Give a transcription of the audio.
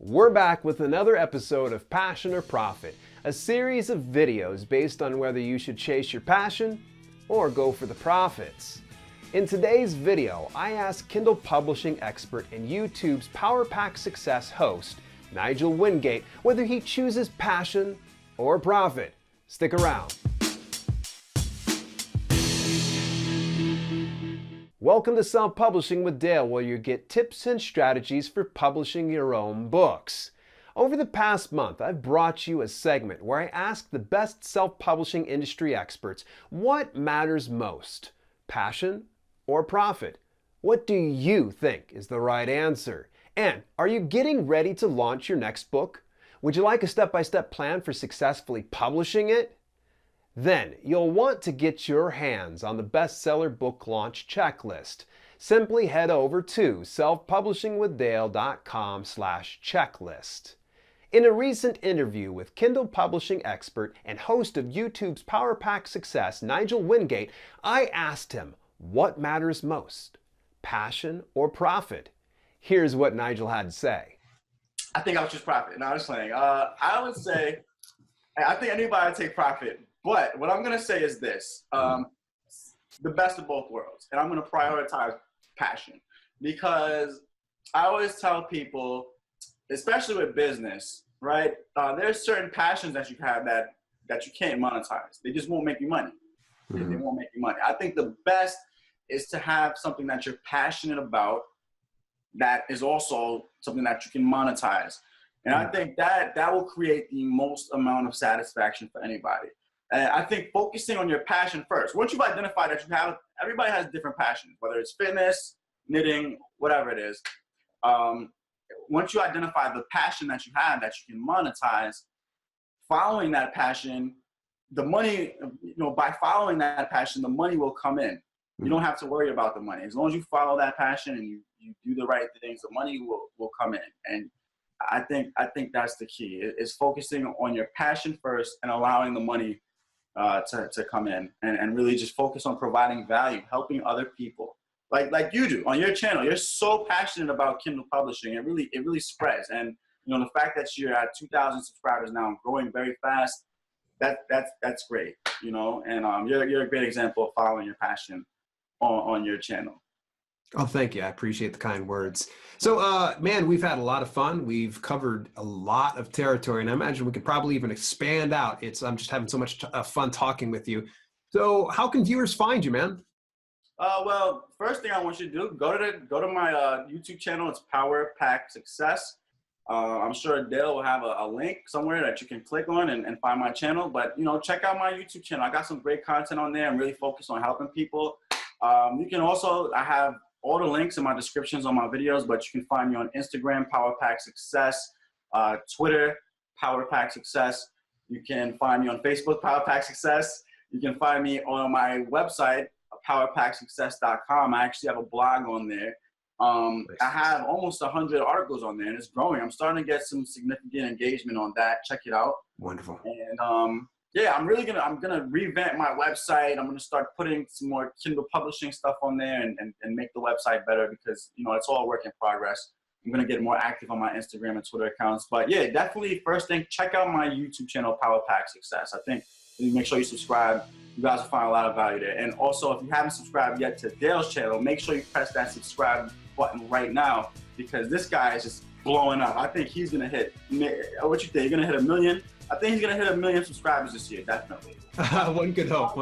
We're back with another episode of Passion or Profit, a series of videos based on whether you should chase your passion or go for the profits. In today's video, I asked Kindle Publishing expert and YouTube's Power Pack Success host, Nigel Wingate, whether he chooses passion or profit. Stick around. Welcome to Self-Publishing with Dale, where you get tips and strategies for publishing your own books. Over the past month, I've brought you a segment where I ask the best self-publishing industry experts what matters most, passion or profit? What do you think is the right answer? And are you getting ready to launch your next book? Would you like a step-by-step plan for successfully publishing it? Then you'll want to get your hands on the bestseller book launch checklist. Simply head over to selfpublishingwithdale.com/checklist. In a recent interview with Kindle Publishing expert and host of YouTube's Power Pack Success, Nigel Wingate, I asked him what matters most, passion or profit? Here's what Nigel had to say. I think I'll choose profit. No, I'm just saying. I would say, I think anybody would take profit. But what I'm going to say is this, the best of both worlds. And I'm going to prioritize passion because I always tell people, especially with business, right? There's certain passions that you have that you can't monetize. They just won't make you money. They won't make you money. I think the best is to have something that you're passionate about that is also something that you can monetize. And I think that will create the most amount of satisfaction for anybody. And I think focusing on your passion first. Once you've identified that you have, everybody has different passions, whether it's fitness, knitting, whatever it is. Once you identify the passion that you have that you can monetize, following that passion, the money, by following that passion, the money will come in. You don't have to worry about the money. As long as you follow that passion and you do the right things, the money will come in. And I think that's the key, is focusing on your passion first and allowing the money to come in and really just focus on providing value, helping other people like you do on your channel. You're so passionate about Kindle Publishing. It really spreads. And the fact that you're at 2,000 subscribers now and growing very fast, that's great. And you're a great example of following your passion on your channel. Oh, thank you. I appreciate the kind words. So, man, we've had a lot of fun. We've covered a lot of territory, and I imagine we could probably even expand out. I'm just having so much fun talking with you. So how can viewers find you, man? Well, first thing I want you to do, go to my YouTube channel. It's Power Pack Success. I'm sure Dale will have a link somewhere that you can click on and find my channel. But, check out my YouTube channel. I got some great content on there. I'm really focused on helping people. You can also, I have all the links in my descriptions on my videos, but you can find me on Instagram, Power Pack Success, Twitter, Power Pack Success. You can find me on Facebook, Power Pack Success. You can find me on my website, powerpacksuccess.com. I actually have a blog on there. I have almost 100 articles on there, and it's growing. I'm starting to get some significant engagement on that. Check it out. Wonderful. And yeah, I'm gonna revamp my website. I'm gonna start putting some more Kindle Publishing stuff on there and make the website better because it's all work in progress. I'm gonna get more active on my Instagram and Twitter accounts. But yeah, definitely first thing, check out my YouTube channel, Power Pack Success. I think make sure you subscribe. You guys will find a lot of value there. And also, if you haven't subscribed yet to Dale's channel, make sure you press that subscribe button right now because this guy is just blowing up. I think he's gonna hit. What you think? You're gonna hit 1 million? I think he's going to hit 1 million subscribers this year, definitely. One could hope.